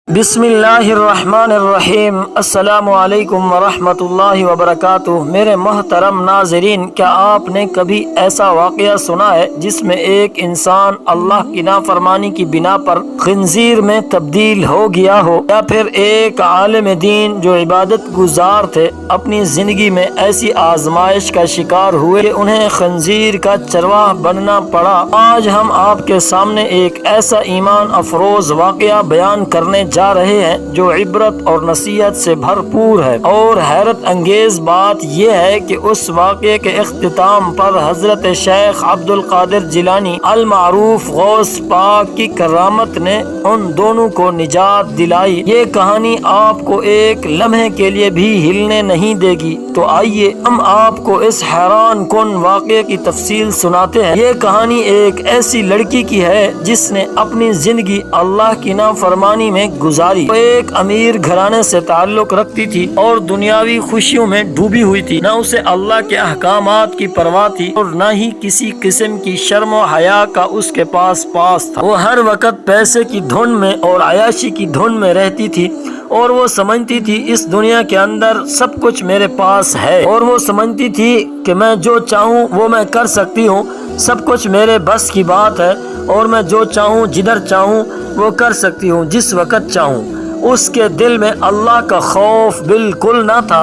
بسم اللہ الرحمن الرحیم۔ السلام علیکم ورحمۃ اللہ وبرکاتہ۔ میرے محترم ناظرین، کیا آپ نے کبھی ایسا واقعہ سنا ہے جس میں ایک انسان اللہ کی نافرمانی کی بنا پر خنزیر میں تبدیل ہو گیا ہو، یا پھر ایک عالم دین جو عبادت گزار تھے اپنی زندگی میں ایسی آزمائش کا شکار ہوئے کہ انہیں خنزیر کا چرواہ بننا پڑا؟ آج ہم آپ کے سامنے ایک ایسا ایمان افروز واقعہ بیان کرنے جا رہے ہیں جو عبرت اور نصیحت سے بھرپور ہے، اور حیرت انگیز بات یہ ہے کہ اس واقعے کے اختتام پر حضرت شیخ عبد القادر جیلانی المعروف غوث پاک کی کرامت نے ان دونوں کو نجات دلائی۔ یہ کہانی آپ کو ایک لمحے کے لیے بھی ہلنے نہیں دے گی۔ تو آئیے ہم آپ کو اس حیران کن واقعے کی تفصیل سناتے ہیں۔ یہ کہانی ایک ایسی لڑکی کی ہے جس نے اپنی زندگی اللہ کی نافرمانی میں گزاری۔ وہ ایک امیر گھرانے سے تعلق رکھتی تھی اور دنیاوی خوشیوں میں ڈوبی ہوئی تھی۔ نہ اسے اللہ کے احکامات کی پرواہ تھی اور نہ ہی کسی قسم کی شرم و حیا کا اس کے پاس تھا۔ وہ ہر وقت پیسے کی دھن میں اور عیاشی کی دھن میں رہتی تھی، اور وہ سمجھتی تھی اس دنیا کے اندر سب کچھ میرے پاس ہے، اور وہ سمجھتی تھی کہ میں جو چاہوں وہ میں کر سکتی ہوں، سب کچھ میرے بس کی بات ہے، اور میں جو چاہوں جدھر چاہوں وہ کر سکتی ہوں، جس وقت چاہوں۔ اس کے دل میں اللہ کا خوف بالکل نہ تھا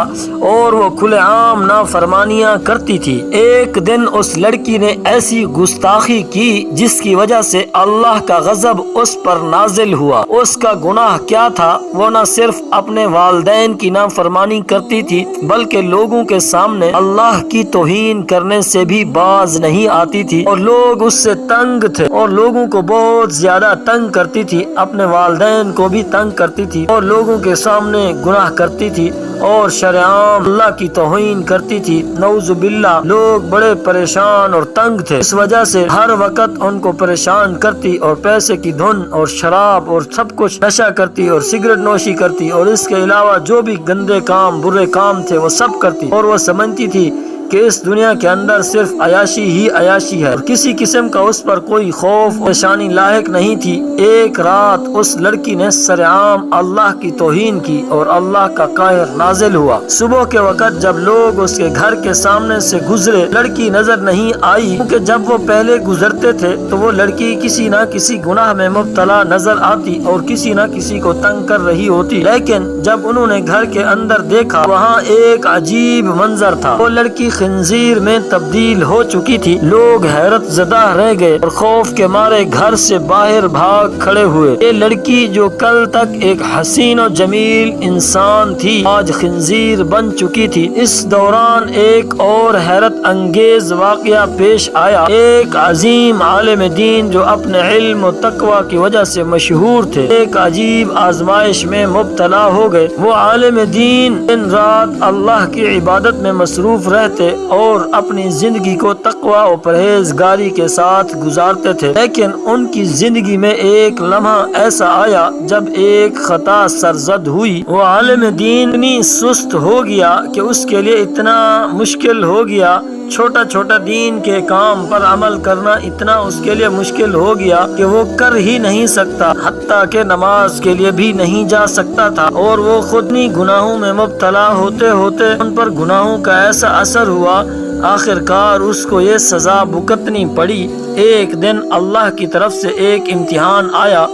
اور وہ کھلے عام نافرمانیاں کرتی تھی۔ ایک دن اس لڑکی نے ایسی گستاخی کی جس کی وجہ سے اللہ کا غضب اس پر نازل ہوا۔ اس کا گناہ کیا تھا؟ وہ نہ صرف اپنے والدین کی نافرمانی کرتی تھی بلکہ لوگوں کے سامنے اللہ کی توہین کرنے سے بھی باز نہیں آتی تھی، اور لوگ اس سے تنگ تھے اور لوگوں کو بہت زیادہ تنگ کرتی تھی، اپنے والدین کو بھی تنگ کرتی تھی اور لوگوں کے سامنے گناہ کرتی تھی اور شرعام اللہ کی توہین کرتی تھی۔ نعوذ باللہ، لوگ بڑے پریشان اور تنگ تھے، اس وجہ سے ہر وقت ان کو پریشان کرتی اور پیسے کی دھن اور شراب اور سب کچھ نشہ کرتی اور سگریٹ نوشی کرتی، اور اس کے علاوہ جو بھی گندے کام برے کام تھے وہ سب کرتی، اور وہ سمجھتی تھی کہ اس دنیا کے اندر صرف عیاشی ہی عیاشی ہے، اور کسی قسم کا اس پر کوئی خوف پریشانی لاحق نہیں تھی۔ ایک رات اس لڑکی نے سرعام اللہ کی توہین کی اور اللہ کا قہر نازل ہوا۔ صبح کے وقت جب لوگ اس کے گھر کے سامنے سے گزرے، لڑکی نظر نہیں آئی، کیونکہ جب وہ پہلے گزرتے تھے تو وہ لڑکی کسی نہ کسی گناہ میں مبتلا نظر آتی اور کسی نہ کسی کو تنگ کر رہی ہوتی، لیکن جب انہوں نے گھر کے اندر دیکھا وہاں ایک عجیب منظر تھا۔ وہ لڑکی خنزیر میں تبدیل ہو چکی تھی۔ لوگ حیرت زدہ رہ گئے اور خوف کے مارے گھر سے باہر بھاگ کھڑے ہوئے۔ یہ لڑکی جو کل تک ایک حسین و جمیل انسان تھی آج خنزیر بن چکی تھی۔ اس دوران ایک اور حیرت انگیز واقعہ پیش آیا۔ ایک عظیم عالم دین جو اپنے علم و تقوی کی وجہ سے مشہور تھے، ایک عجیب آزمائش میں مبتلا ہو گئے۔ وہ عالم دین دن رات اللہ کی عبادت میں مصروف رہتے اور اپنی زندگی کو تقوی و پرہیزگاری کے ساتھ گزارتے تھے، لیکن ان کی زندگی میں ایک لمحہ ایسا آیا جب ایک خطا سرزد ہوئی۔ وہ عالم دین اتنی سست ہو گیا کہ اس کے لیے اتنا مشکل ہو گیا، چھوٹا چھوٹا دین کے کام پر عمل کرنا اتنا اس کے لیے مشکل ہو گیا کہ وہ کر ہی نہیں سکتا، حتیٰ کہ نماز کے لیے بھی نہیں جا سکتا تھا، اور وہ خود ہی گناہوں میں مبتلا ہوتے ہوتے ان پر گناہوں کا ایسا اثر ہوا، آخر کار اس کو یہ سزا بھگتنی پڑی۔ ایک دن اللہ کی طرف سے ایک امتحان آیا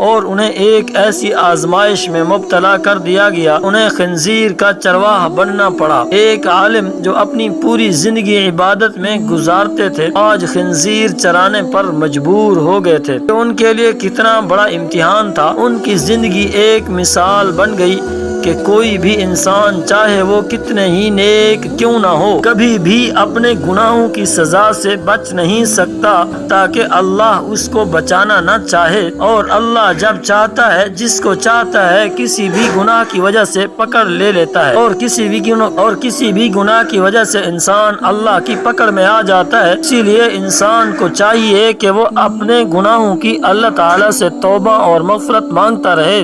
اور انہیں ایک ایسی آزمائش میں مبتلا کر دیا گیا، انہیں خنزیر کا چرواہ بننا پڑا۔ ایک عالم جو اپنی پوری زندگی عبادت میں گزارتے تھے آج خنزیر چرانے پر مجبور ہو گئے تھے۔ ان کے لیے کتنا بڑا امتحان تھا۔ ان کی زندگی ایک مثال بن گئی کہ کوئی بھی انسان چاہے وہ کتنے ہی نیک کیوں نہ ہو، کبھی بھی اپنے گناہوں کی سزا سے بچ نہیں سکتا تاکہ اللہ اس کو بچانا نہ چاہے، اور اللہ جب چاہتا ہے جس کو چاہتا ہے کسی بھی گناہ کی وجہ سے پکڑ لے لیتا ہے، اور کسی بھی گناہ کی وجہ سے انسان اللہ کی پکڑ میں آ جاتا ہے۔ اسی لیے انسان کو چاہیے کہ وہ اپنے گناہوں کی اللہ تعالیٰ سے توبہ اور مغفرت مانگتا رہے،